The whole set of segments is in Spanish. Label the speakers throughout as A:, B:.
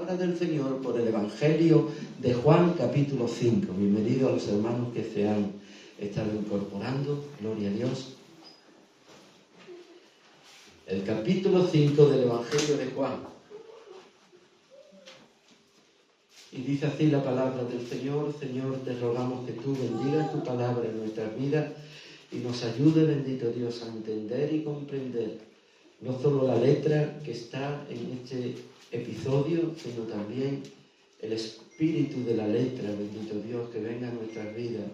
A: palabra del Señor por el Evangelio de Juan, capítulo 5. Bienvenidos a los hermanos que se han estado incorporando. Gloria a Dios. El capítulo 5 del Evangelio de Juan. Y dice así la palabra del Señor. Señor, te rogamos que tú bendigas tu palabra en nuestras vidas y nos ayude, bendito Dios, a entender y comprender no solo la letra que está en este episodio, sino también el espíritu de la letra, bendito Dios, que venga a nuestras vidas.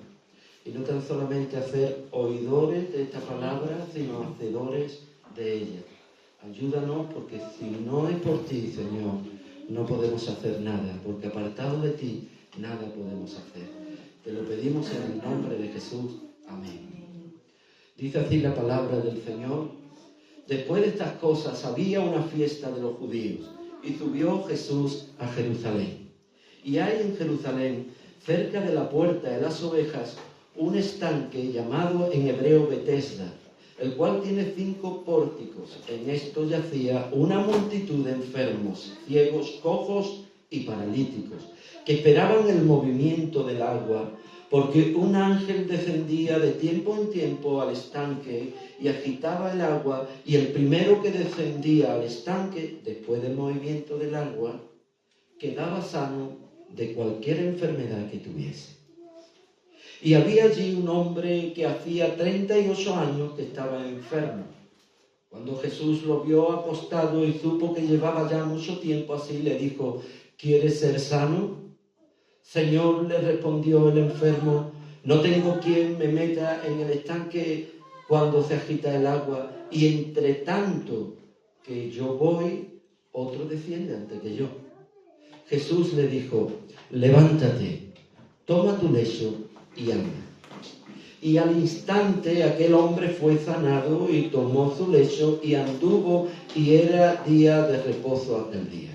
A: Y no tan solamente hacer oidores de esta palabra, sino hacedores de ella. Ayúdanos, porque si no es por ti, Señor, no podemos hacer nada, porque apartado de ti, nada podemos hacer. Te lo pedimos en el nombre de Jesús. Amén. Dice así la palabra del Señor. Después de estas cosas había una fiesta de los judíos y subió Jesús a Jerusalén. Y hay en Jerusalén, cerca de la puerta de las ovejas, un estanque llamado en hebreo Betesda, el cual tiene 5 pórticos. En esto yacía una multitud de enfermos, ciegos, cojos y paralíticos, que esperaban el movimiento del agua, porque un ángel descendía de tiempo en tiempo al estanque y agitaba el agua, y el primero que descendía al estanque, después del movimiento del agua, quedaba sano de cualquier enfermedad que tuviese. Y había allí un hombre que hacía 38 años que estaba enfermo. Cuando Jesús lo vio acostado y supo que llevaba ya mucho tiempo así, le dijo: ¿quieres ser sano? Señor, le respondió el enfermo, no tengo quien me meta en el estanque cuando se agita el agua, y entre tanto que yo voy, otro desciende antes que yo. Jesús le dijo: levántate, toma tu lecho y anda. Y al instante aquel hombre fue sanado y tomó su lecho y anduvo, y era día de reposo aquel día.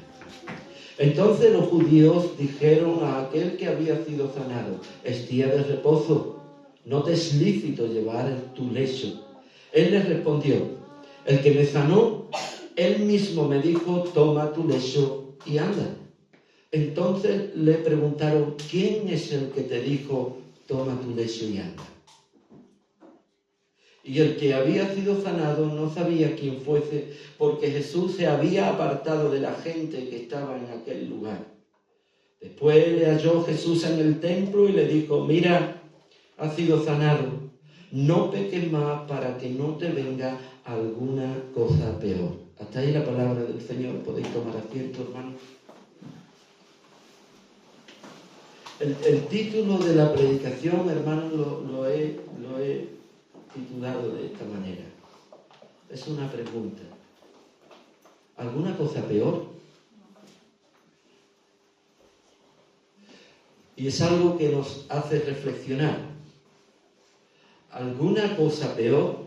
A: Entonces los judíos dijeron a aquel que había sido sanado: es día de reposo, no te es lícito llevar tu lecho. Él les respondió: el que me sanó, él mismo me dijo, toma tu lecho y anda. Entonces le preguntaron: ¿quién es el que te dijo, toma tu lecho y anda? Y el que había sido sanado no sabía quién fuese, porque Jesús se había apartado de la gente que estaba en aquel lugar. Después le halló Jesús en el templo y le dijo: mira, has sido sanado, no peques más para que no te venga alguna cosa peor. Hasta ahí la palabra del Señor. Podéis tomar asiento, hermanos. El título de la predicación, hermanos, lo he titulado de esta manera. Es una pregunta. ¿Alguna cosa peor? Y es algo que nos hace reflexionar. ¿Alguna cosa peor?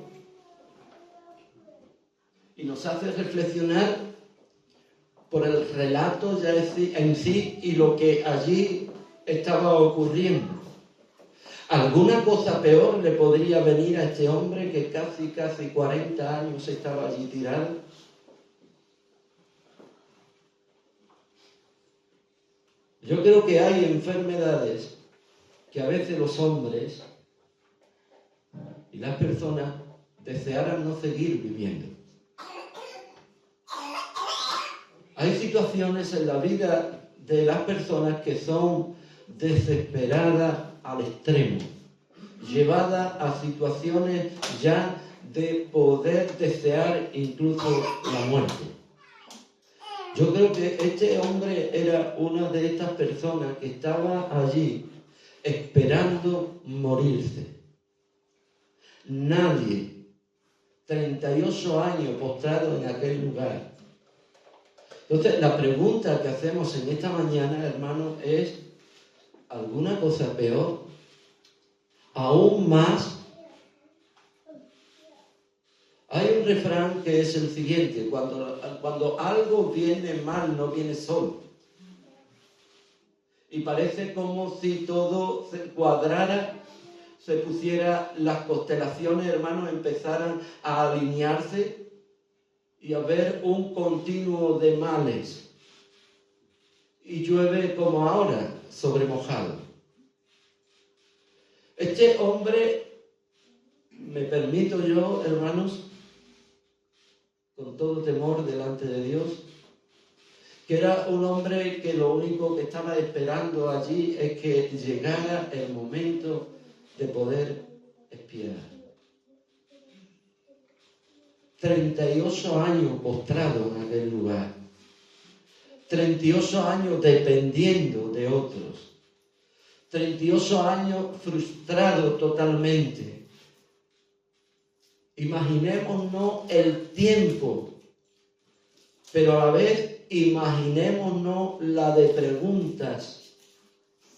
A: Y nos hace reflexionar por el relato ya en sí y lo que allí estaba ocurriendo. ¿Alguna cosa peor le podría venir a este hombre que casi 40 años estaba allí tirado? Yo creo que hay enfermedades que a veces los hombres y las personas desearan no seguir viviendo. Hay situaciones en la vida de las personas que son desesperadas al extremo, llevada a situaciones ya de poder desear incluso la muerte. Yo creo que este hombre era una de estas personas que estaba allí esperando morirse. Nadie, 38 años postrado en aquel lugar. Entonces, la pregunta que hacemos en esta mañana, hermanos, es: ¿alguna cosa peor? Aún más. Hay un refrán que es el siguiente: cuando algo viene mal, no viene solo. Y parece como si todo se cuadrara, se pusiera, las constelaciones, hermanos, empezaran a alinearse y a haber un continuo de males. y llueve como ahora, sobre mojado. Este hombre, me permito yo, hermanos, con todo temor delante de Dios, que era un hombre que lo único que estaba esperando allí es que llegara el momento de poder expiar. 38 años postrado en aquel lugar, 38 años dependiendo de otros, 38 años frustrado totalmente. Imaginémonos el tiempo, pero a la vez imaginémonos la de preguntas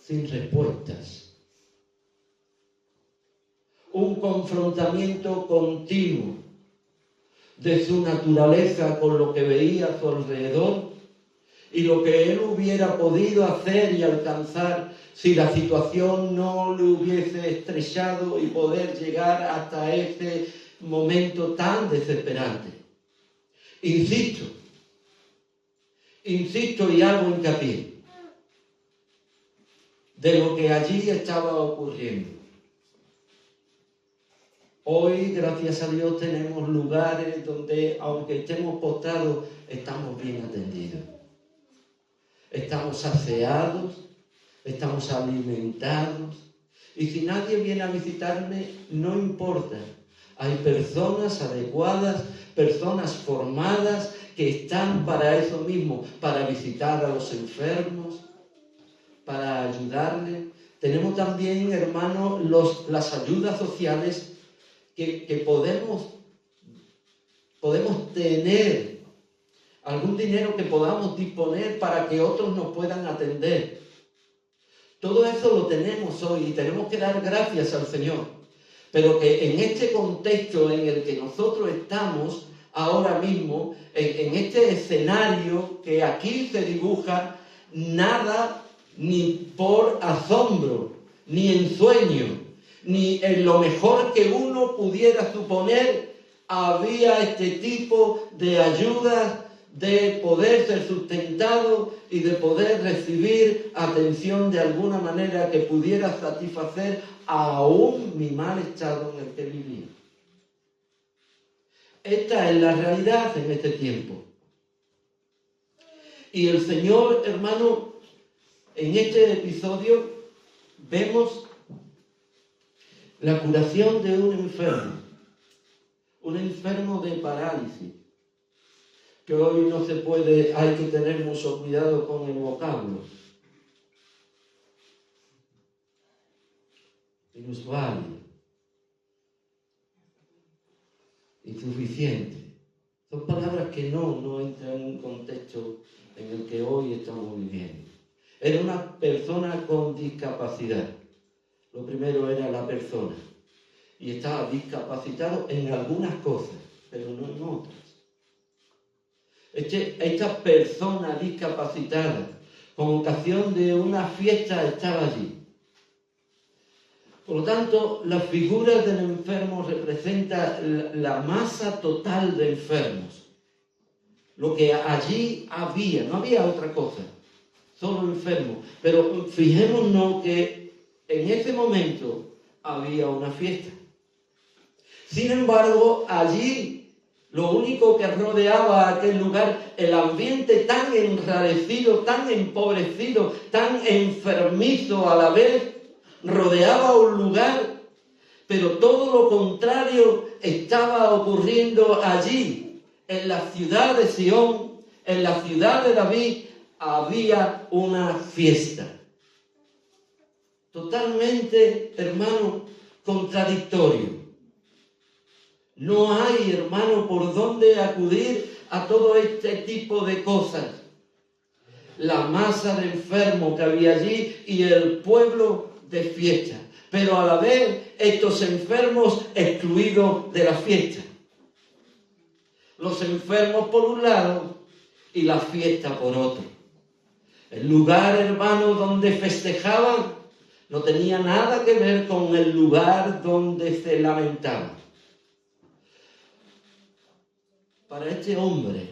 A: sin respuestas. Un confrontamiento continuo de su naturaleza con lo que veía a su alrededor y lo que él hubiera podido hacer y alcanzar si la situación no le hubiese estrechado y poder llegar hasta ese momento tan desesperante. Insisto y hago hincapié de lo que allí estaba ocurriendo. Hoy, gracias a Dios, tenemos lugares donde, aunque estemos postrados, estamos bien atendidos. Estamos saciados, estamos alimentados. Y si nadie viene a visitarme, no importa. Hay personas adecuadas, personas formadas que están para eso mismo, para visitar a los enfermos, para ayudarles. Tenemos también, hermanos, las ayudas sociales que podemos tener, algún dinero que podamos disponer para que otros nos puedan atender. Todo eso lo tenemos hoy y tenemos que dar gracias al Señor. Pero que en este contexto en el que nosotros estamos ahora mismo, en este escenario que aquí se dibuja, nada ni por asombro, ni en sueño, ni en lo mejor que uno pudiera suponer, había este tipo de ayuda, de poder ser sustentado y de poder recibir atención de alguna manera que pudiera satisfacer aún mi mal estado en el que vivía. Esta es la realidad en este tiempo. Y el Señor, hermano, en este episodio vemos la curación de un enfermo de parálisis, que hoy no se puede, hay que tener mucho cuidado con el vocablo. Inusválido, insuficiente. Son palabras que no entran en un contexto en el que hoy estamos viviendo. Era una persona con discapacidad. Lo primero era la persona. Y estaba discapacitado en algunas cosas, pero no en otras. Esta persona discapacitada, con ocasión de una fiesta, estaba allí. Por lo tanto, la figura del enfermo representa la masa total de enfermos. Lo que allí había, no había otra cosa, solo enfermos. Pero fijémonos que en ese momento había una fiesta. Sin embargo, allí lo único que rodeaba aquel lugar, el ambiente tan enrarecido, tan empobrecido, tan enfermizo a la vez, rodeaba un lugar, pero todo lo contrario estaba ocurriendo allí, en la ciudad de Sion, en la ciudad de David, había una fiesta. Totalmente, hermano, contradictorio. No hay, hermano, por dónde acudir a todo este tipo de cosas. La masa de enfermos que había allí y el pueblo de fiesta. Pero a la vez, estos enfermos excluidos de la fiesta. Los enfermos por un lado y la fiesta por otro. El lugar, hermano, donde festejaban no tenía nada que ver con el lugar donde se lamentaban. Para este hombre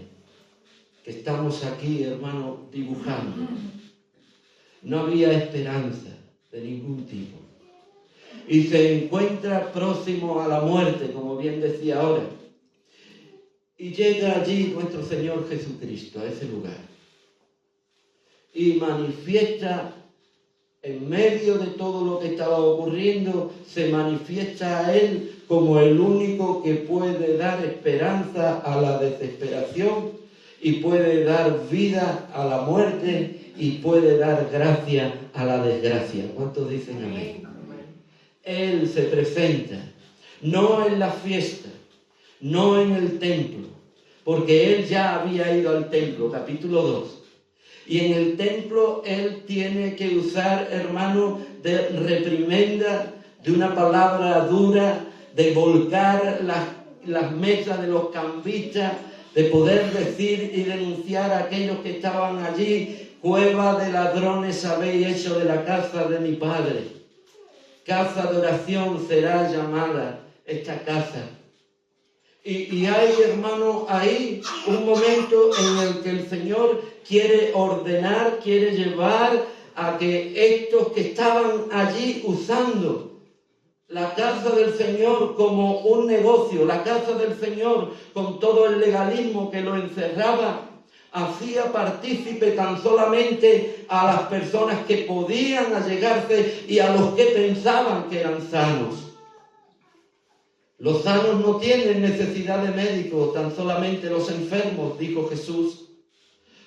A: que estamos aquí, hermano, dibujando, no había esperanza de ningún tipo. Y se encuentra próximo a la muerte, como bien decía ahora. Y llega allí nuestro Señor Jesucristo, a ese lugar. Y manifiesta, en medio de todo lo que estaba ocurriendo, se manifiesta a Él como el único que puede dar esperanza a la desesperación y puede dar vida a la muerte y puede dar gracia a la desgracia. ¿Cuántos dicen amén? Él se presenta, no en la fiesta, no en el templo, porque Él ya había ido al templo, capítulo 2. Y en el templo Él tiene que usar, hermano, de reprimenda, de una palabra dura, de volcar las mesas de los cambistas, de poder decir y denunciar a aquellos que estaban allí: cueva de ladrones habéis hecho de la casa de mi Padre. Casa de oración será llamada esta casa. Y hay, hermano, ahí un momento en el que el Señor quiere ordenar, quiere llevar a que estos que estaban allí usando la casa del Señor como un negocio, la casa del Señor con todo el legalismo que lo encerraba, hacía partícipe tan solamente a las personas que podían allegarse y a los que pensaban que eran sanos. Los sanos no tienen necesidad de médicos, tan solamente los enfermos, dijo Jesús.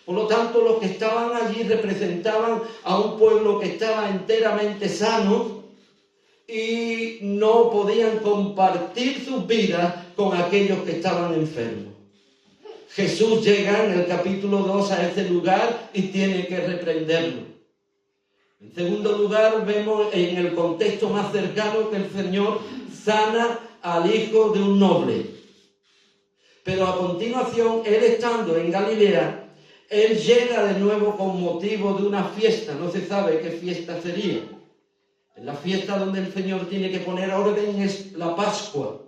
A: Por lo tanto, los que estaban allí representaban a un pueblo que estaba enteramente sano y no podían compartir sus vidas con aquellos que estaban enfermos. Jesús llega en el capítulo 2 a ese lugar y tiene que reprenderlo. En segundo lugar, vemos en el contexto más cercano que el Señor sana al hijo de un noble. Pero a continuación, Él estando en Galilea, Él llega de nuevo con motivo de una fiesta. No se sabe qué fiesta sería. La fiesta donde el Señor tiene que poner orden es la Pascua.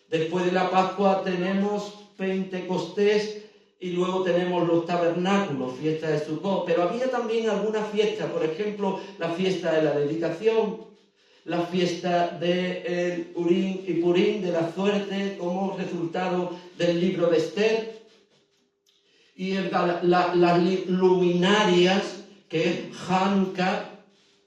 A: Después de la Pascua tenemos Pentecostés y luego tenemos los tabernáculos, fiesta de Sukkot. Pero había también algunas fiestas, por ejemplo, la fiesta de la dedicación, la fiesta de Urim y Purim, de la suerte, como resultado del libro de Esther, y las luminarias, que es Hanukkah,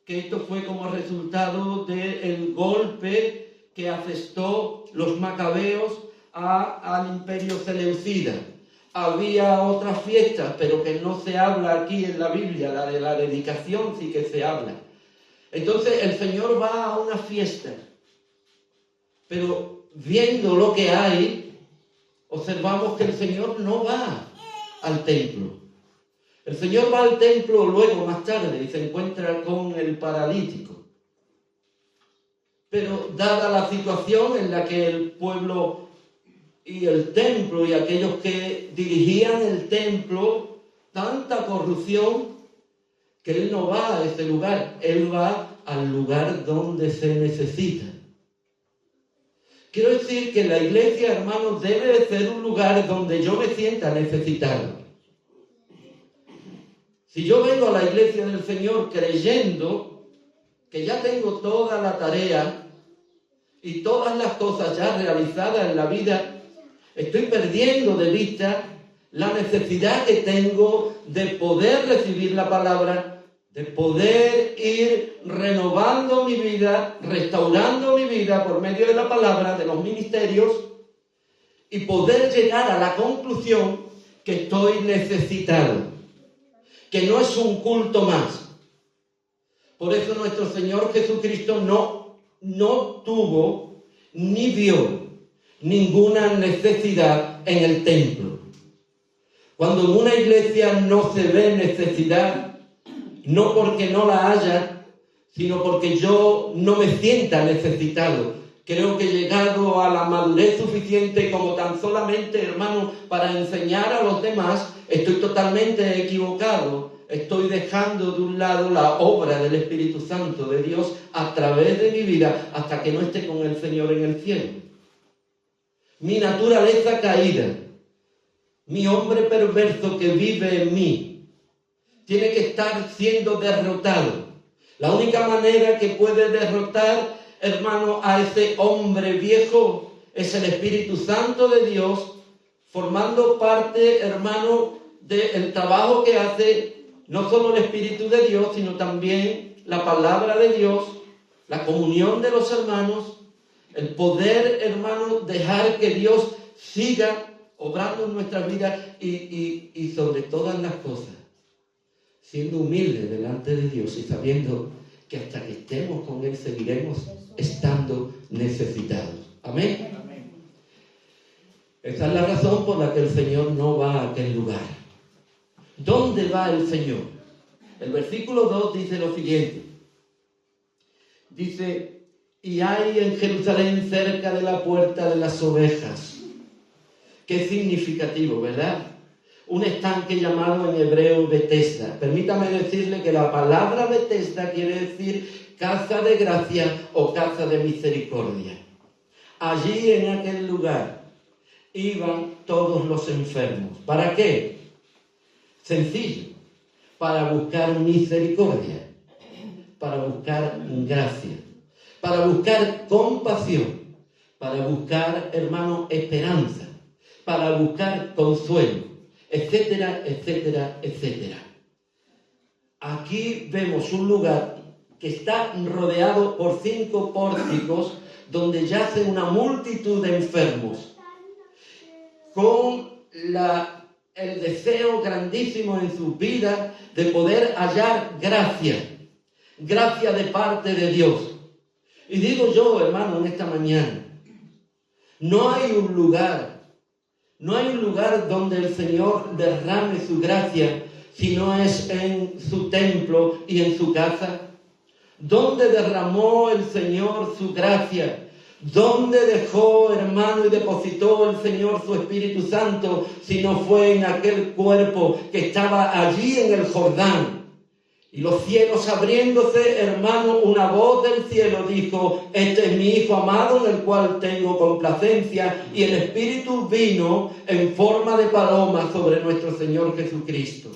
A: que esto fue como resultado del golpe que asestó los macabeos al imperio seleucida. Había otras fiestas, pero que no se habla aquí en la Biblia. La de la dedicación sí que se habla. Entonces el Señor va a una fiesta, pero viendo lo que hay, observamos que el Señor no va al templo. El Señor va al templo luego, más tarde, y se encuentra con el paralítico. Pero dada la situación en la que el pueblo y el templo y aquellos que dirigían el templo, tanta corrupción, que Él no va a ese lugar, Él va al lugar donde se necesita. Quiero decir que la iglesia, hermanos, debe de ser un lugar donde yo me sienta necesitado. Si yo vengo a la iglesia del Señor creyendo que ya tengo toda la tarea y todas las cosas ya realizadas en la vida, estoy perdiendo de vista la necesidad que tengo de poder recibir la palabra, de poder ir renovando mi vida, restaurando mi vida por medio de la palabra, de los ministerios, y poder llegar a la conclusión que estoy necesitado, que no es un culto más. Por eso nuestro Señor Jesucristo no tuvo ni vio ninguna necesidad en el templo. Cuando en una iglesia no se ve necesidad, no porque no la haya, sino porque yo no me sienta necesitado. Creo que he llegado a la madurez suficiente como tan solamente, hermano, para enseñar a los demás. Estoy totalmente equivocado. Estoy dejando de un lado la obra del Espíritu Santo de Dios a través de mi vida hasta que no esté con el Señor en el cielo. Mi naturaleza caída, mi hombre perverso que vive en mí, tiene que estar siendo derrotado. La única manera que puede derrotar, hermano, a ese hombre viejo es el Espíritu Santo de Dios, formando parte, hermano, del trabajo que hace no solo el Espíritu de Dios, sino también la palabra de Dios, la comunión de los hermanos, el poder, hermano, dejar que Dios siga obrando en nuestras vidas y sobre todas las cosas, siendo humildes delante de Dios y sabiendo que hasta que estemos con Él seguiremos estando necesitados. Amén. Amén. Esa es la razón por la que el Señor no va a aquel lugar. ¿Dónde va el Señor? El versículo 2 dice lo siguiente. Dice, y hay en Jerusalén cerca de la puerta de las ovejas. Qué significativo, ¿verdad? Un estanque llamado en hebreo Betesda. Permítame decirle que la palabra Betesda quiere decir casa de gracia o casa de misericordia. Allí en aquel lugar iban todos los enfermos. ¿Para qué? Sencillo, para buscar misericordia, para buscar gracia, para buscar compasión, para buscar, hermano, esperanza, para buscar consuelo, etcétera, etcétera, etcétera. Aquí vemos un lugar que está rodeado por 5 pórticos donde yacen una multitud de enfermos con el deseo grandísimo en sus vidas de poder hallar gracia de parte de Dios. Y digo yo, hermano, en esta mañana, no hay un lugar donde el Señor derrame su gracia si no es en su templo y en su casa. ¿Dónde derramó el Señor su gracia? ¿Dónde dejó, hermano, y depositó el Señor su Espíritu Santo si no fue en aquel cuerpo que estaba allí en el Jordán? Y los cielos abriéndose, hermano, una voz del cielo dijo, este es mi Hijo amado en el cual tengo complacencia, y el Espíritu vino en forma de paloma sobre nuestro Señor Jesucristo.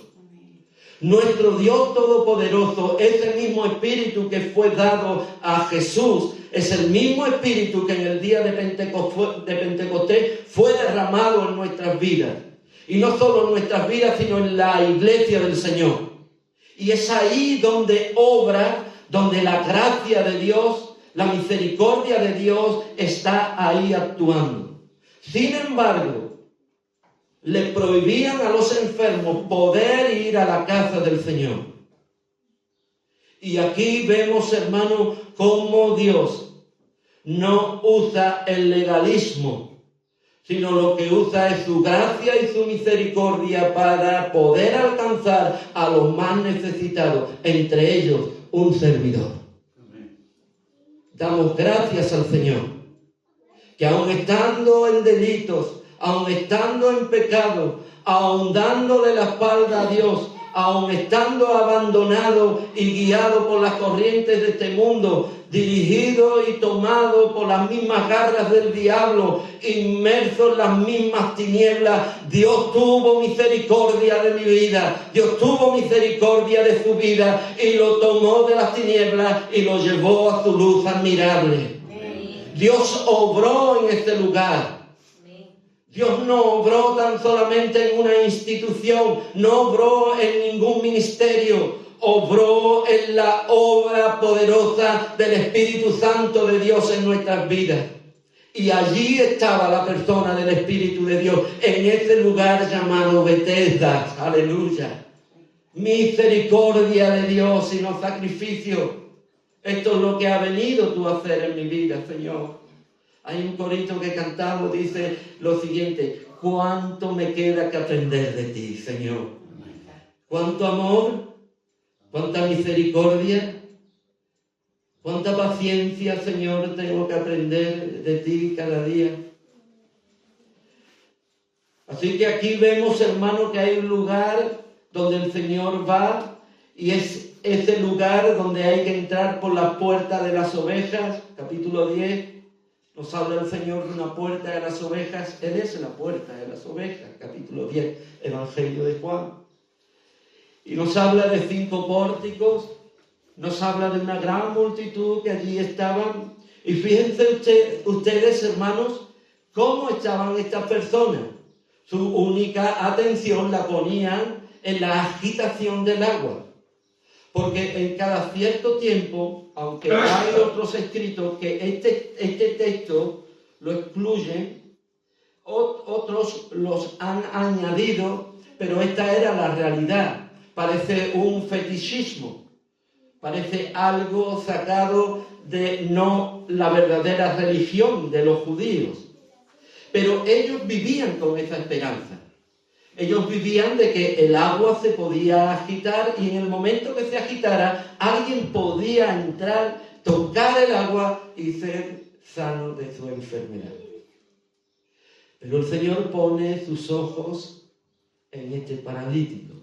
A: Nuestro Dios Todopoderoso, ese mismo Espíritu que fue dado a Jesús, es el mismo Espíritu que en el día de Pentecostés fue derramado en nuestras vidas. Y no solo en nuestras vidas, sino en la iglesia del Señor. Y es ahí donde obra, donde la gracia de Dios, la misericordia de Dios está ahí actuando. Sin embargo, le prohibían a los enfermos poder ir a la casa del Señor. Y aquí vemos, hermano, cómo Dios no usa el legalismo, sino lo que usa es su gracia y su misericordia para poder alcanzar a los más necesitados, entre ellos un servidor. Damos gracias al Señor, que aun estando en delitos, aun estando en pecado, aun dándole la espalda a Dios, aun estando abandonado y guiado por las corrientes de este mundo, dirigido y tomado por las mismas garras del diablo, inmerso en las mismas tinieblas, Dios tuvo misericordia de mi vida, Dios tuvo misericordia de su vida y lo tomó de las tinieblas y lo llevó a su luz admirable. Dios obró en este lugar. Dios no obró tan solamente en una institución, no obró en ningún ministerio, obró en la obra poderosa del Espíritu Santo de Dios en nuestras vidas. Y allí estaba la persona del Espíritu de Dios, en ese lugar llamado Betesda. Aleluya. Misericordia de Dios y no sacrificio. Esto es lo que ha venido tú a hacer en mi vida, Señor. Hay un corito que cantamos, dice lo siguiente: ¿cuánto me queda que aprender de ti, Señor? ¿Cuánto amor? ¿Cuánta misericordia? ¿Cuánta paciencia, Señor, tengo que aprender de ti cada día? Así que aquí vemos, hermano, que hay un lugar donde el Señor va, y es ese lugar donde hay que entrar por la puerta de las ovejas. Capítulo 10. Nos habla el Señor de una puerta de las ovejas. Él es la puerta de las ovejas. Capítulo 10, Evangelio de Juan. Y nos habla de 5 pórticos, nos habla de una gran multitud que allí estaban. Y fíjense ustedes, hermanos, cómo estaban estas personas. Su única atención la ponían en la agitación del agua. Porque en cada cierto tiempo, aunque hay otros escritos que este texto lo excluyen, otros los han añadido, pero esta era la realidad. Parece un fetichismo, parece algo sacado de no la verdadera religión de los judíos. Pero ellos vivían con esa esperanza. Ellos vivían de que el agua se podía agitar y en el momento que se agitara, alguien podía entrar, tocar el agua y ser sano de su enfermedad. Pero el Señor pone sus ojos en este paralítico.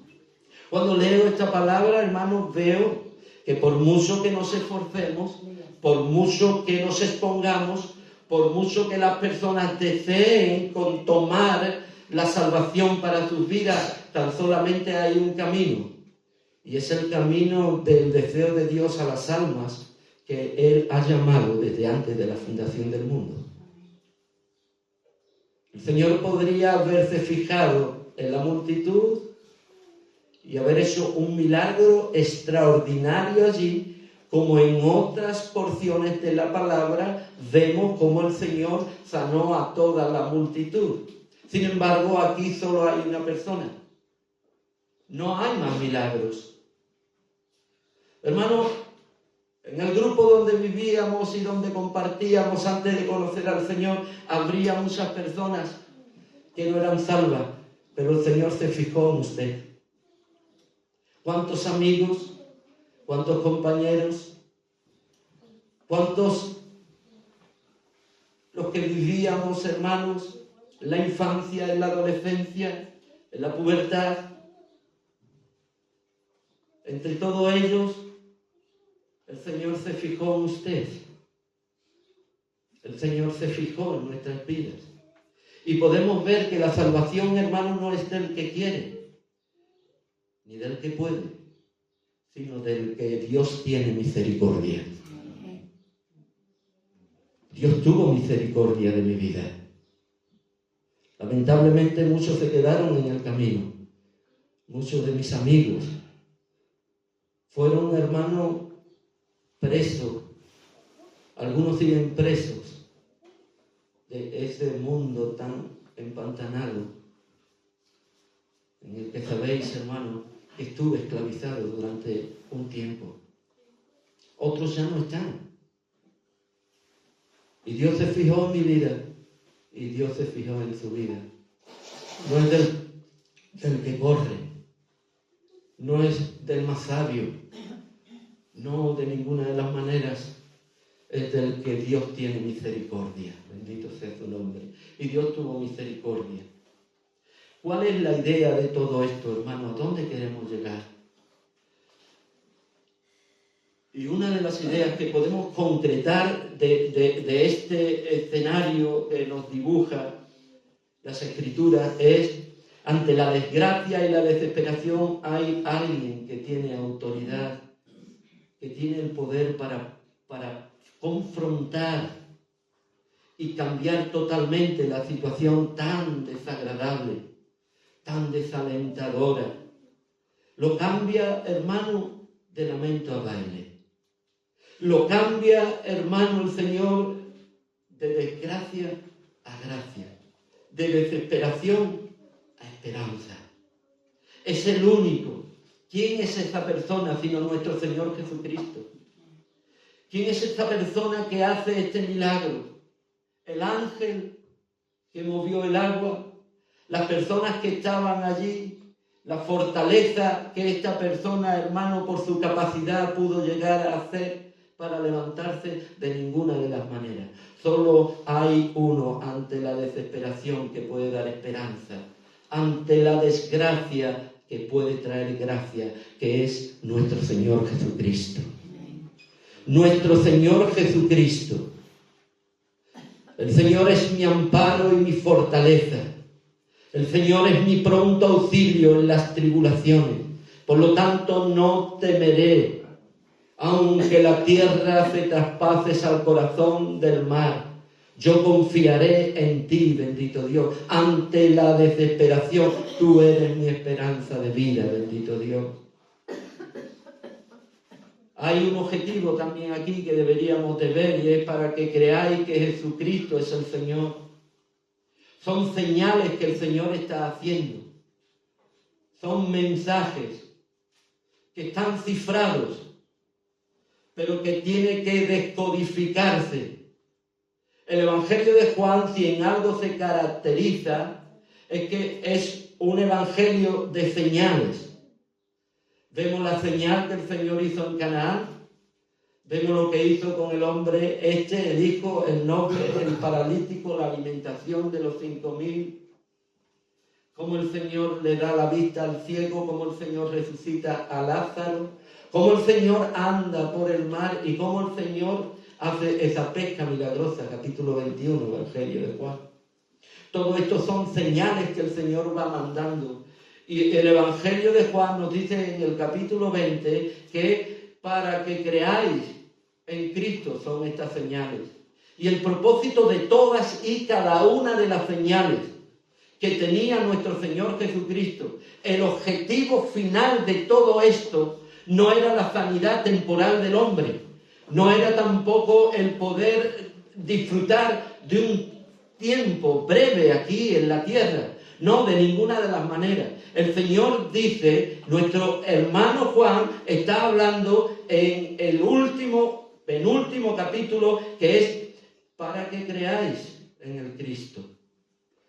A: Cuando leo esta palabra, hermanos, veo que por mucho que nos esforcemos, por mucho que nos expongamos, por mucho que las personas deseen con tomar la salvación para sus vidas, tan solamente hay un camino. Y es el camino del deseo de Dios a las almas que Él ha llamado desde antes de la fundación del mundo. El Señor podría haberse fijado en la multitud y haber hecho un milagro extraordinario allí, como en otras porciones de la palabra vemos cómo el Señor sanó a toda la multitud. Sin embargo, aquí solo hay una persona. No hay más milagros. Hermano, en el grupo donde vivíamos y donde compartíamos antes de conocer al Señor, habría muchas personas que no eran salvas, pero el Señor se fijó en usted. ¿Cuántos amigos? ¿Cuántos compañeros? ¿Cuántos los que vivíamos, hermanos, en la infancia, en la adolescencia, en la pubertad? Entre todos ellos, el Señor se fijó en usted. El Señor se fijó en nuestras vidas. Y podemos ver que la salvación, hermano, no es del que quiere, ni del que puede, sino del que Dios tiene misericordia. Dios tuvo misericordia de mi vida. Lamentablemente muchos se quedaron en el camino. Muchos de mis amigos fueron, hermanos, presos. Algunos siguen presos de ese mundo tan empantanado en el que sabéis, hermano, que estuve esclavizado durante un tiempo. Otros ya no están. Y Dios se fijó en mi vida y Dios se fijó en su vida. No es del que corre, no es del más sabio, no de ninguna de las maneras. Es del que Dios tiene misericordia. Bendito sea su nombre. Y Dios tuvo misericordia. ¿Cuál es la idea de todo esto, hermano? ¿A dónde queremos llegar? Y una de las ideas que podemos concretar de este escenario que nos dibuja las Escrituras es: ante la desgracia y la desesperación hay alguien que tiene autoridad, que tiene el poder para confrontar y cambiar totalmente la situación tan desagradable, tan desalentadora. Lo cambia, hermano, de lamento a baile. Lo cambia, hermano, el Señor, de desgracia a gracia, de desesperación a esperanza. Es el único. ¿Quién es esa persona sino nuestro Señor Jesucristo? ¿Quién es esta persona que hace este milagro? El ángel que movió el agua, las personas que estaban allí, la fortaleza que esta persona, hermano, por su capacidad pudo llegar a hacer para levantarse. De ninguna de las maneras. Solo hay uno ante la desesperación que puede dar esperanza, ante la desgracia que puede traer gracia, que es nuestro Señor Jesucristo. Nuestro Señor Jesucristo. El Señor es mi amparo y mi fortaleza. El Señor es mi pronto auxilio en las tribulaciones. Por lo tanto, no temeré, aunque la tierra se traspases al corazón del mar. Yo confiaré en ti, bendito Dios. Ante la desesperación, tú eres mi esperanza de vida, bendito Dios. Hay un objetivo también aquí que deberíamos de ver, y es para que creáis que Jesucristo es el Señor. Son señales que el Señor está haciendo. Son mensajes que están cifrados, pero que tiene que descodificarse. El Evangelio de Juan, si en algo se caracteriza, es que es un evangelio de señales. Vemos la señal que el Señor hizo en Canaán, vemos lo que hizo con el hombre el hijo, el noble, el paralítico, la alimentación de los 5.000, cómo el Señor le da la vista al ciego, cómo el Señor resucita a Lázaro, cómo el Señor anda por el mar y cómo el Señor hace esa pesca milagrosa, capítulo 21, Evangelio de Juan. Todo esto son señales que el Señor va mandando. Y el Evangelio de Juan nos dice en el capítulo 20 que para que creáis en Cristo son estas señales. Y el propósito de todas y cada una de las señales que tenía nuestro Señor Jesucristo, el objetivo final de todo esto no era la sanidad temporal del hombre, no era tampoco el poder disfrutar de un tiempo breve aquí en la tierra, no, de ninguna de las maneras. El Señor dice, nuestro hermano Juan está hablando en el penúltimo capítulo, que es para que creáis en el Cristo.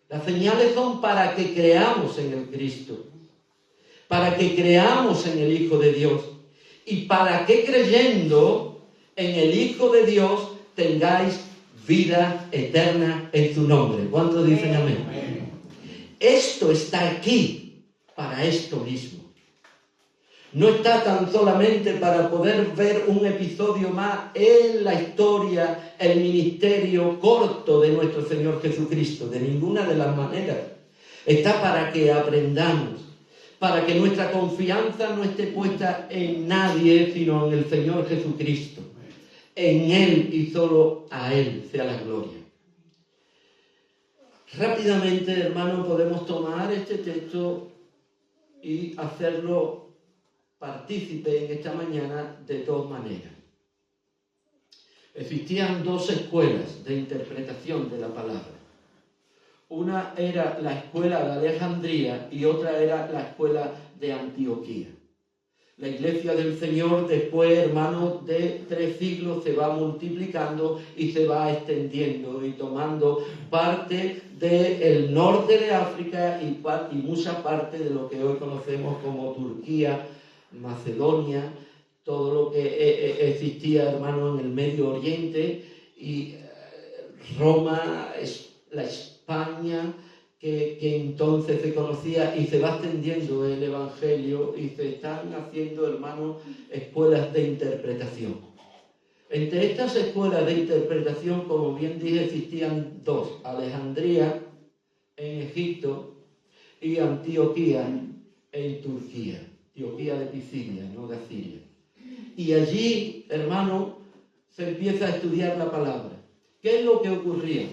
A: Las señales son para que creamos en el Cristo, para que creamos en el Hijo de Dios y para que creyendo en el Hijo de Dios tengáis vida eterna en su nombre. ¿Cuántos dicen amén? Amén. Esto está aquí para esto mismo. No está tan solamente para poder ver un episodio más en la historia, el ministerio corto de nuestro Señor Jesucristo, de ninguna de las maneras. Está para que aprendamos, para que nuestra confianza no esté puesta en nadie, sino en el Señor Jesucristo. En Él y solo a Él sea la gloria. Rápidamente, hermanos, podemos tomar este texto y hacerlo partícipe en esta mañana de dos maneras. Existían dos escuelas de interpretación de la palabra. Una era la escuela de Alejandría y otra era la escuela de Antioquía. La iglesia del Señor, después, hermanos, de 3 siglos, se va multiplicando y se va extendiendo y tomando parte del norte de África y mucha parte de lo que hoy conocemos como Turquía, Macedonia, todo lo que existía, hermano, en el Medio Oriente, y Roma, la España, que entonces se conocía, y se va extendiendo el Evangelio y se están haciendo, hermano, escuelas de interpretación. Entre estas escuelas de interpretación, como bien dije, existían dos: Alejandría en Egipto y Antioquía en Turquía. Antioquía de Pisidia, no de Asiria. Y allí, hermano, se empieza a estudiar la palabra. ¿Qué es lo que ocurría?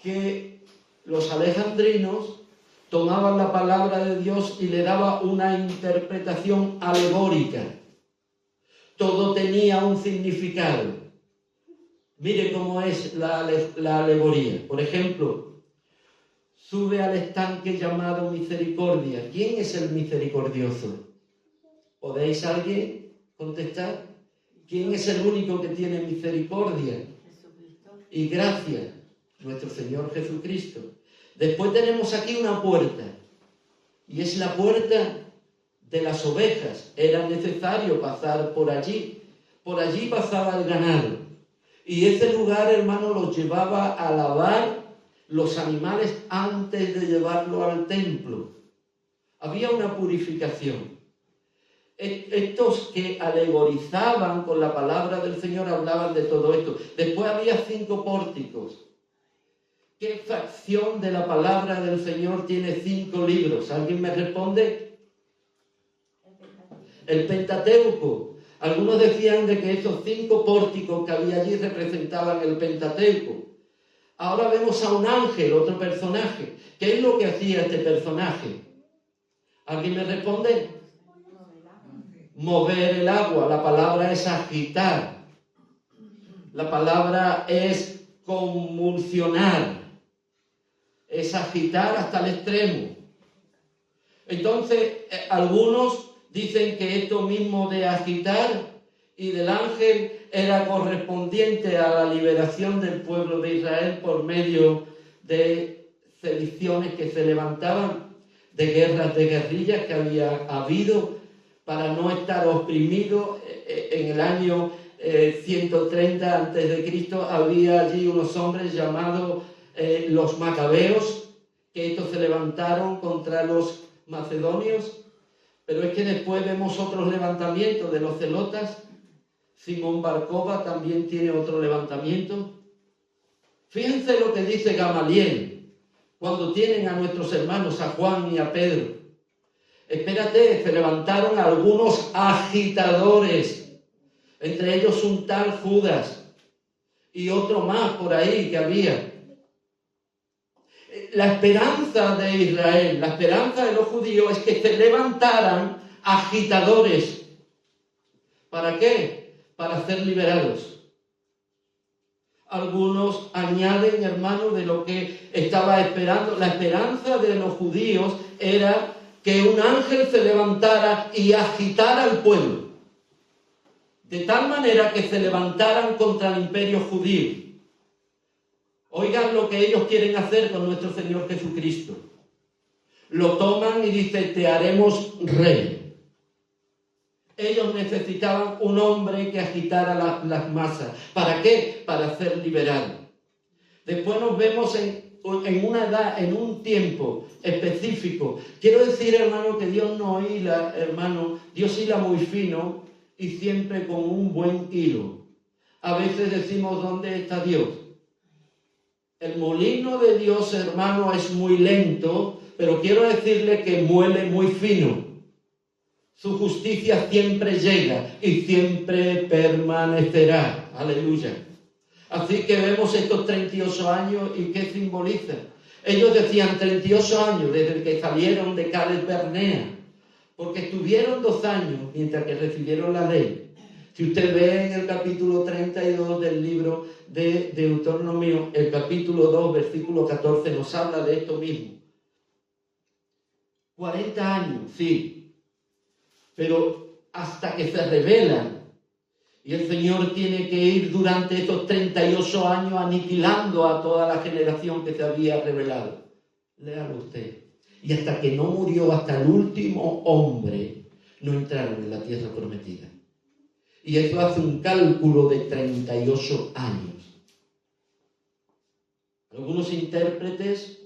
A: Que los alejandrinos tomaban la palabra de Dios y le daban una interpretación alegórica. Todo tenía un significado. Mire cómo es la alegoría. Por ejemplo, sube al estanque llamado Misericordia. ¿Quién es el misericordioso? ¿Podéis alguien contestar? ¿Quién es el único que tiene misericordia y gracia? Nuestro Señor Jesucristo. Después tenemos aquí una puerta, y es la puerta de las ovejas. Era necesario pasar por allí pasaba el ganado, y ese lugar, hermano, los llevaba a lavar los animales antes de llevarlo al templo. Había una purificación. Estos que alegorizaban con la palabra del Señor hablaban de todo esto. Después había 5 pórticos. ¿Qué facción de la palabra del Señor tiene 5 libros? ¿Alguien me responde? el Pentateuco. Algunos decían de que esos 5 pórticos que había allí representaban el Pentateuco. Ahora vemos a un ángel, otro personaje. ¿Qué es lo que hacía este personaje? ¿Alguien me responde? Mover el agua. La palabra es agitar. La palabra es convulsionar. Es agitar hasta el extremo. Entonces, algunos dicen que esto mismo de agitar y del ángel era correspondiente a la liberación del pueblo de Israel por medio de sediciones que se levantaban, de guerras de guerrillas que había habido para no estar oprimido. En el año 130 a.C. había allí unos hombres llamados los macabeos, que estos se levantaron contra los macedonios, pero es que después vemos otros levantamientos de los celotas. Simón Bar Kokhba también tiene otro levantamiento. Fíjense lo que dice Gamaliel cuando tienen a nuestros hermanos, a Juan y a Pedro. Espérate, se levantaron algunos agitadores, entre ellos un tal Judas y otro más por ahí que había. La esperanza de Israel, la esperanza de los judíos es que se levantaran agitadores. ¿Para qué? Para ser liberados. Algunos añaden, hermanos, de lo que estaba esperando. La esperanza de los judíos era que un ángel se levantara y agitara al pueblo, de tal manera que se levantaran contra el imperio judío. Oigan lo que ellos quieren hacer con nuestro Señor Jesucristo. Lo toman y dicen, te haremos rey. Ellos necesitaban un hombre que agitara las masas. ¿Para qué? Para ser liberado. Después nos vemos en una edad, en un tiempo específico. Quiero decir, hermano, que Dios no hila, hermano, Dios hila muy fino y siempre con un buen hilo. A veces decimos, ¿dónde está Dios? El molino de Dios, hermano, es muy lento, pero quiero decirle que muele muy fino. Su justicia siempre llega y siempre permanecerá. Aleluya. Así que vemos estos 38 años y ¿qué simbolizan? Ellos decían 38 años desde que salieron de Cades Barnea, porque estuvieron 2 años mientras que recibieron la ley. Si usted ve en el capítulo 32 del libro de Deuteronomio, el capítulo 2, versículo 14, nos habla de esto mismo. 40 años, sí, pero hasta que se revelan. Y el Señor tiene que ir durante estos 38 años aniquilando a toda la generación que se había revelado. Léalo usted. Y hasta que no murió, hasta el último hombre, no entraron en la tierra prometida. Y eso hace un cálculo de 38 años. Algunos intérpretes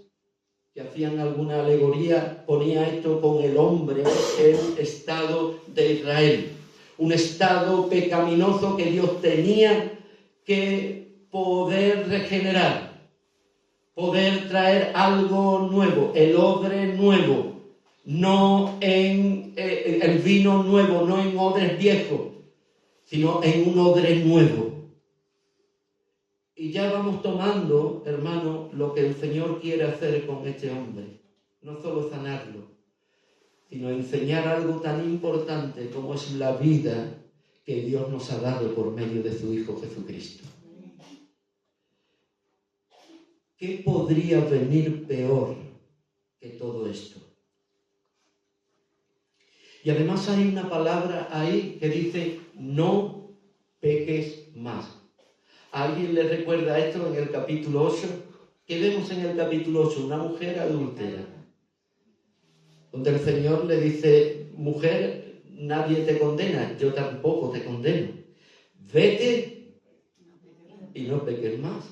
A: que hacían alguna alegoría ponía esto con el hombre, el estado de Israel. Un estado pecaminoso que Dios tenía que poder regenerar, poder traer algo nuevo, el odre nuevo, no en el vino nuevo, no en odres viejos, sino en un odre nuevo. Y ya vamos tomando, hermano, lo que el Señor quiere hacer con este hombre. No solo sanarlo, sino enseñar algo tan importante como es la vida que Dios nos ha dado por medio de su Hijo Jesucristo. ¿Qué podría venir peor que todo esto? Y además hay una palabra ahí que dice, no peques más. ¿A alguien le recuerda esto en el capítulo 8? ¿Qué vemos en el capítulo 8? Una mujer adúltera, donde el Señor le dice, mujer, nadie te condena, yo tampoco te condeno. Vete y no peques más.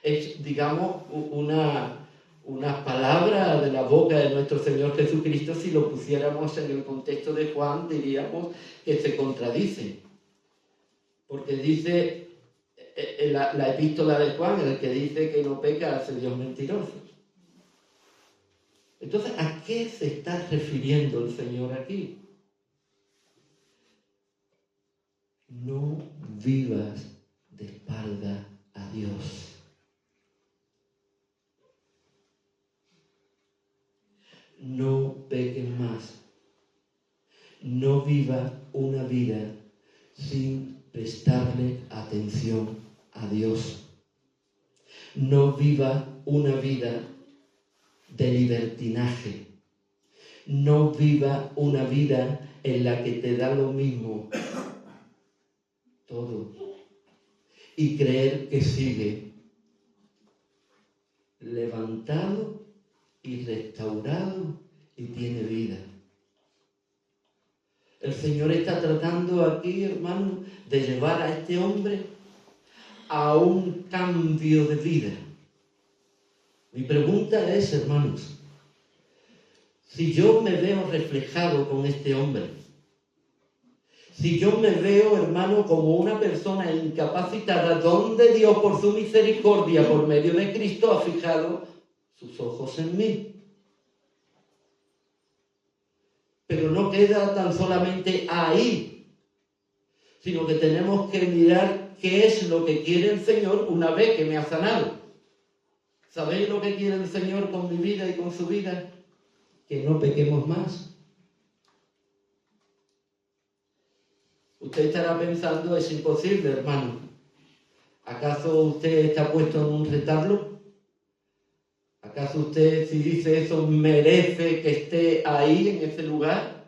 A: Es, digamos, una palabra de la boca de nuestro Señor Jesucristo. Si lo pusiéramos en el contexto de Juan, diríamos que se contradice. Porque dice, la epístola de Juan, el que dice que no peca hace Dios mentiroso. Entonces, ¿a qué se está refiriendo el Señor aquí? no vivas de espalda a Dios. No peques más. No vivas una vida sin prestarle atención a Dios. No vivas una vida de libertinaje. No vivas una vida en la que te da lo mismo todo y creer que sigue levantado y restaurado y tiene vida. El Señor está tratando aquí, hermano, de llevar a este hombre a un cambio de vida. Mi pregunta es, hermanos, si yo me veo reflejado con este hombre, si yo me veo, hermano, como una persona incapacitada, donde Dios, por su misericordia, por medio de Cristo, ha fijado sus ojos en mí. Pero no queda tan solamente ahí, sino que tenemos que mirar qué es lo que quiere el Señor una vez que me ha sanado. ¿Sabéis lo que quiere el Señor con mi vida y con su vida? Que no pequemos más. Usted estará pensando, es imposible, hermano. ¿Acaso usted está puesto en un retablo? ¿Acaso usted, si dice eso, merece que esté ahí, en ese lugar?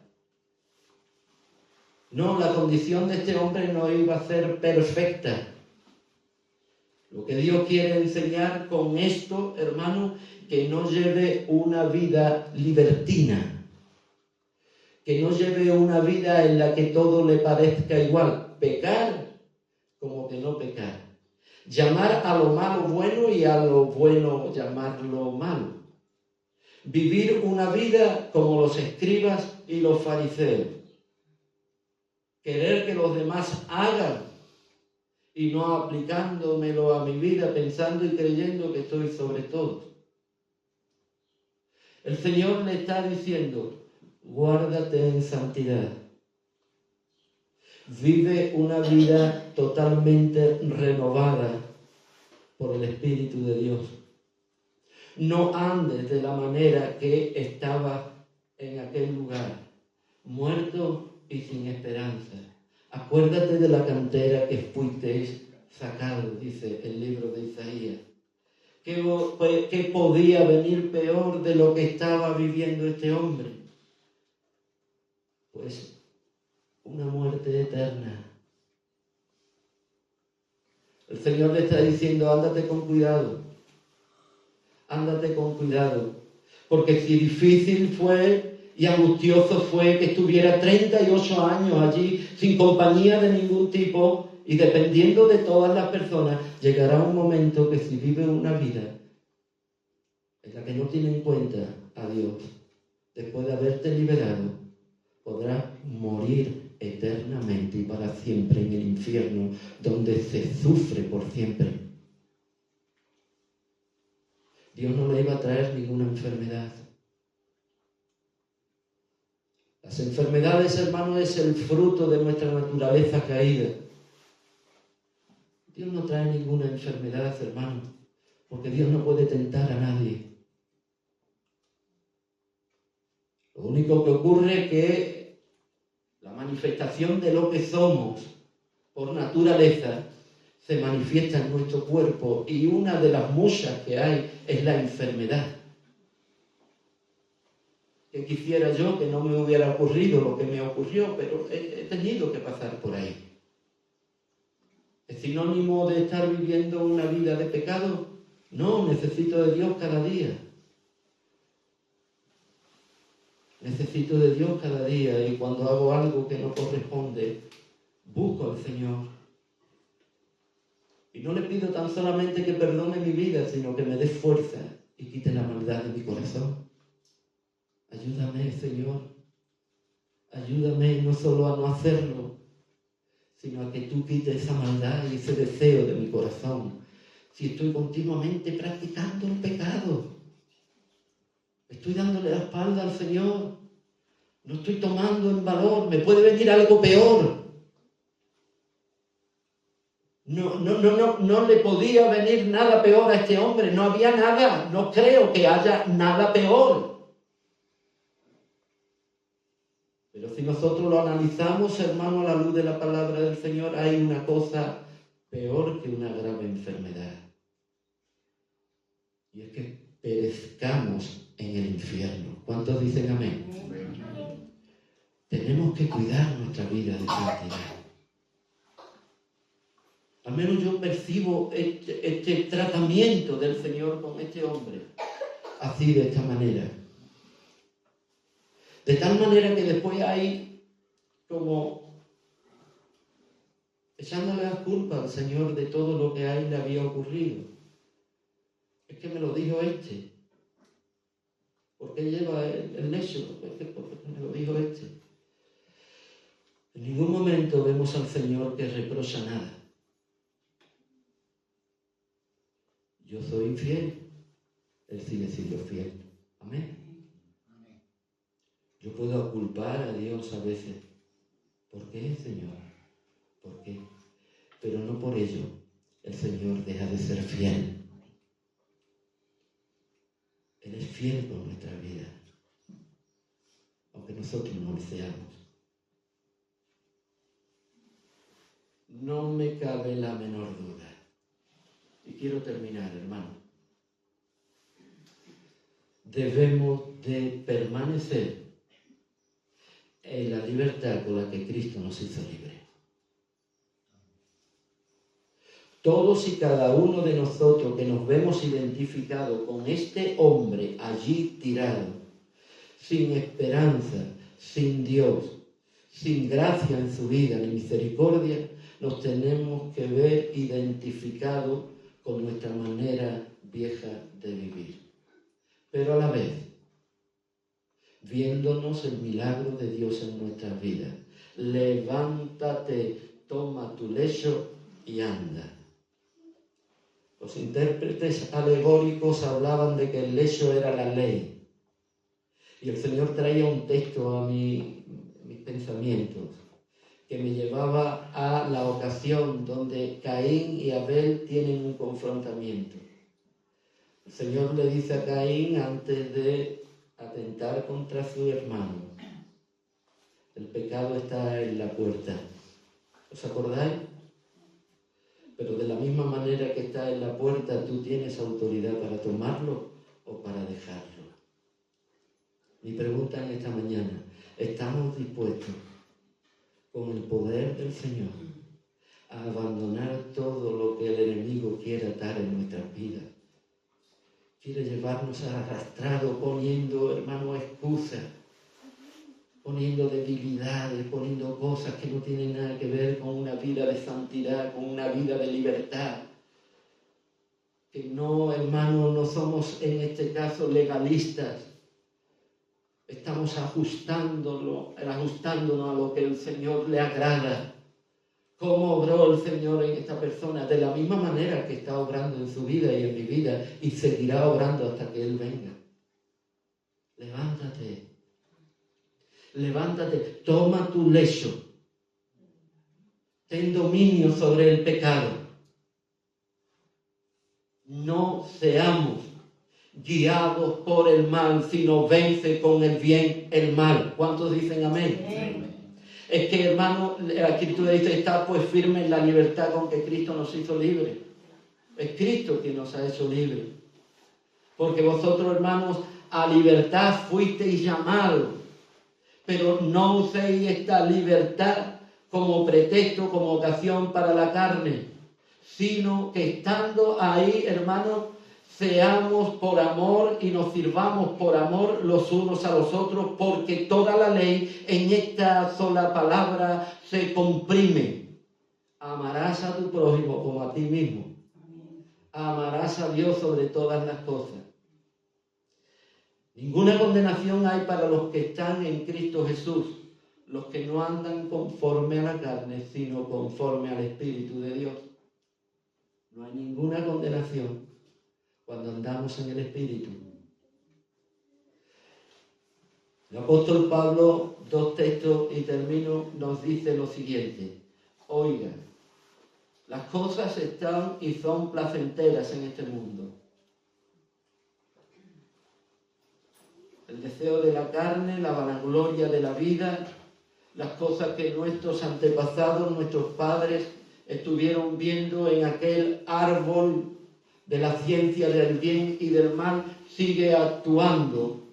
A: No, la condición de este hombre no iba a ser perfecta. Lo que Dios quiere enseñar con esto, hermano, que no lleve una vida libertina. Que no lleve una vida en la que todo le parezca igual. Pecar como que no pecar. Llamar a lo malo bueno y a lo bueno llamarlo malo. Vivir una vida como los escribas y los fariseos. Querer que los demás hagan y no aplicándomelo a mi vida, pensando y creyendo que estoy sobre todo. El Señor le está diciendo, guárdate en santidad. Vive una vida totalmente renovada por el Espíritu de Dios. No andes de la manera que estabas en aquel lugar, muerto y sin esperanza. Acuérdate de la cantera que fuisteis sacados, dice el libro de Isaías. ¿Qué podía venir peor de lo que estaba viviendo este hombre? Pues una muerte eterna. El Señor le está diciendo, ándate con cuidado. Ándate con cuidado. Porque si difícil fue y angustioso fue que estuviera 38 años allí sin compañía de ningún tipo y dependiendo de todas las personas, llegará un momento que si vive una vida en la que no tiene en cuenta a Dios, después de haberte liberado, podrás morir eternamente y para siempre en el infierno, donde se sufre por siempre. Dios no le iba a traer ninguna enfermedad. Las enfermedades, hermanos, es el fruto de nuestra naturaleza caída. Dios no trae ninguna enfermedad, hermano, porque Dios no puede tentar a nadie. Lo único que ocurre es que la manifestación de lo que somos por naturaleza se manifiesta en nuestro cuerpo y una de las muchas que hay es la enfermedad. Que quisiera yo que no me hubiera ocurrido lo que me ocurrió, pero he tenido que pasar por ahí. ¿Es sinónimo de estar viviendo una vida de pecado? No, necesito de Dios cada día. Necesito de Dios cada día y cuando hago algo que no corresponde, busco al Señor. Y no le pido tan solamente que perdone mi vida, sino que me dé fuerza y quite la maldad de mi corazón. Ayúdame, Señor. Ayúdame no solo a no hacerlo, sino a que tú quites esa maldad y ese deseo de mi corazón. Si estoy continuamente practicando el pecado, estoy dándole la espalda al Señor, no estoy tomando en valor, me puede venir algo peor. No le podía venir nada peor a este hombre, no había nada, no creo que haya nada peor. Pero si nosotros lo analizamos, hermano, a la luz de la palabra del Señor, hay una cosa peor que una grave enfermedad. Y es que perezcamos en el infierno. ¿Cuántos dicen amén? Tenemos que cuidar nuestra vida de santidad. Al menos yo percibo este tratamiento del Señor con este hombre, así, de esta manera. De tal manera que después hay como echándole la culpa al Señor de todo lo que a él le había ocurrido. Es que me lo dijo este. ¿Por qué lleva el lecho? Porque me lo dijo este. En ningún momento vemos al Señor que reprocha nada. Yo soy infiel, Él sigue siendo fiel. Amén. Yo puedo culpar a Dios a veces. ¿Por qué, Señor? ¿Por qué? Pero no por ello el Señor deja de ser fiel. Él es fiel por nuestra vida, aunque nosotros no lo seamos. No me cabe la menor duda. Y quiero terminar, hermano. Debemos de permanecer en la libertad con la que Cristo nos hizo libres. Todos y cada uno de nosotros que nos vemos identificados con este hombre allí tirado, sin esperanza, sin Dios, sin gracia en su vida ni misericordia, nos tenemos que ver identificados con nuestra manera vieja de vivir. Pero a la vez, viéndonos el milagro de Dios en nuestras vidas. Levántate, toma tu lecho y anda. Los intérpretes alegóricos hablaban de que el lecho era la ley. Y el Señor traía un texto a mis pensamientos que me llevaba a la ocasión donde Caín y Abel tienen un confrontamiento. El Señor le dice a Caín antes de atentar contra su hermano: el pecado está en la puerta. ¿Os acordáis? Pero de la misma manera que está en la puerta, tú tienes autoridad para tomarlo o para dejarlo. Mi pregunta en esta mañana: ¿estamos dispuestos, con el poder del Señor, a abandonar todo lo que el enemigo quiere atar en nuestras vidas? Quiere llevarnos arrastrados, poniendo, hermano, excusas, poniendo debilidades, poniendo cosas que no tienen nada que ver con una vida de santidad, con una vida de libertad. Que no, hermano, no somos en este caso legalistas. Estamos ajustándonos a lo que el Señor le agrada. ¿Cómo obró el Señor en esta persona? De la misma manera que está obrando en su vida y en mi vida, y seguirá obrando hasta que Él venga. Levántate. Levántate, toma tu lecho. Ten dominio sobre el pecado. No seamos guiados por el mal, sino vence con el bien el mal. ¿Cuántos dicen amén? Amén. Es que, hermano, la Escritura dice: está pues firme en la libertad con que Cristo nos hizo libres. Es Cristo quien nos ha hecho libres. Porque vosotros, hermanos, a libertad fuisteis llamados. Pero no uséis esta libertad como pretexto, como ocasión para la carne, sino que estando ahí, hermanos, seamos por amor y nos sirvamos por amor los unos a los otros, porque toda la ley en esta sola palabra se comprime. Amarás a tu prójimo como a ti mismo. Amarás a Dios sobre todas las cosas. Ninguna condenación hay para los que están en Cristo Jesús, los que no andan conforme a la carne, sino conforme al Espíritu de Dios. No hay ninguna condenación cuando andamos en el Espíritu. El apóstol Pablo, 2 textos y termino, nos dice lo siguiente: oigan, Las cosas están y son placenteras en este mundo. El deseo de la carne, la vanagloria de la vida, las cosas que nuestros antepasados, nuestros padres, estuvieron viendo en aquel árbol de la ciencia del bien y del mal, sigue actuando.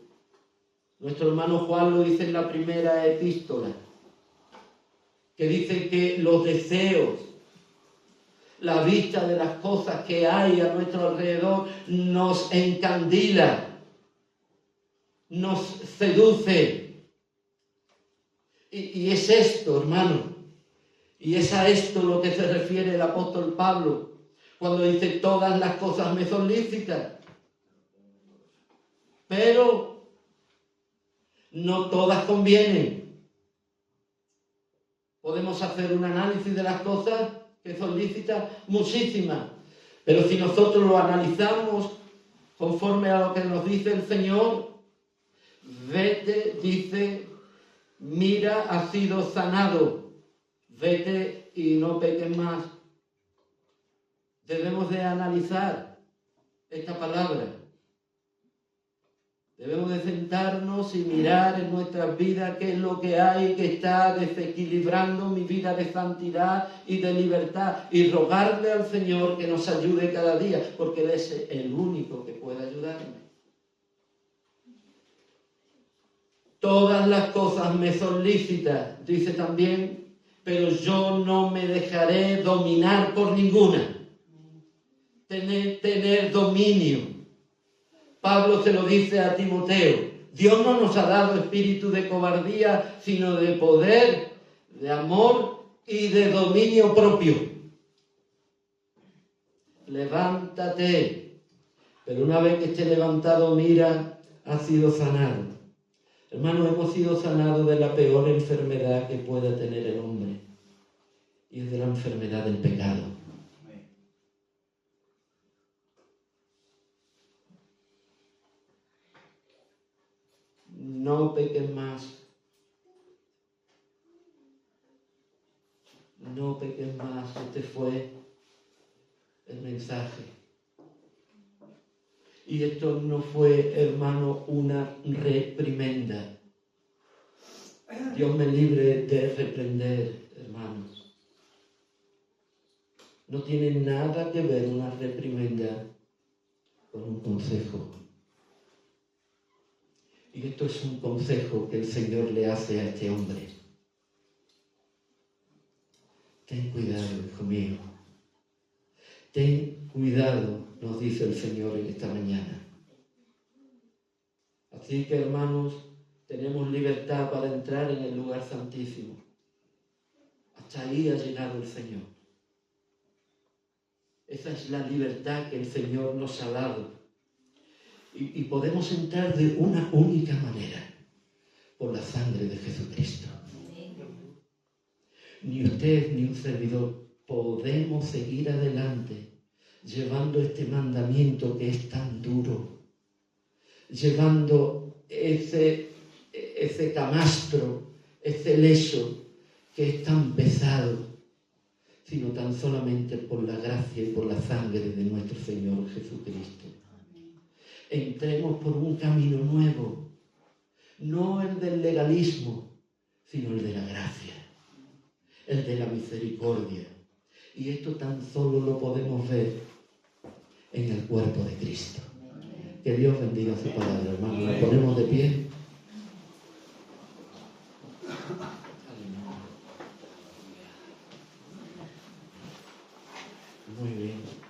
A: Nuestro hermano Juan lo dice en la primera epístola, que dice que los deseos, la vista de las cosas que hay a nuestro alrededor nos encandila, nos seduce. Y es esto, hermano, y es a esto lo que se refiere el apóstol Pablo cuando dice: todas las cosas me son lícitas, pero no todas convienen. Podemos hacer un análisis de las cosas que son lícitas, muchísimas, pero si nosotros lo analizamos conforme a lo que nos dice el Señor, vete, dice, mira, has sido sanado, vete y no peques más. Debemos de analizar esta palabra. Debemos de sentarnos y mirar en nuestras vidas qué es lo que hay que está desequilibrando mi vida de santidad y de libertad, y rogarle al Señor que nos ayude cada día, porque Él es el único que puede ayudarme. Todas las cosas me son lícitas, dice también, pero yo no me dejaré dominar por ninguna. Tener dominio. Pablo se lo dice a Timoteo: Dios no nos ha dado espíritu de cobardía, sino de poder, de amor y de dominio propio. Levántate. Pero una vez que esté levantado, mira, has sido sanado. Hermanos, hemos sido sanados de la peor enfermedad que pueda tener el hombre, y es de la enfermedad del pecado. No peques más. No peques más. Este fue el mensaje. Y esto no fue, hermano, una reprimenda. Dios me libre de reprender, hermanos. No tiene nada que ver una reprimenda con un consejo. Y esto es un consejo que el Señor le hace a este hombre. Ten cuidado, hijo mío. Ten cuidado, nos dice el Señor en esta mañana. Así que, hermanos, tenemos libertad para entrar en el lugar santísimo. Hasta ahí ha llegado el Señor. Esa es la libertad que el Señor nos ha dado. Y podemos entrar de una única manera: por la sangre de Jesucristo. Ni usted ni un servidor podemos seguir adelante llevando este mandamiento que es tan duro, llevando ese camastro, ese lecho que es tan pesado, sino tan solamente por la gracia y por la sangre de nuestro Señor Jesucristo. Entremos por un camino nuevo, no el del legalismo, sino el de la gracia, el de la misericordia. Y esto tan solo lo podemos ver en el cuerpo de Cristo. Que Dios bendiga su palabra, hermano. Nos ponemos de pie. Muy bien.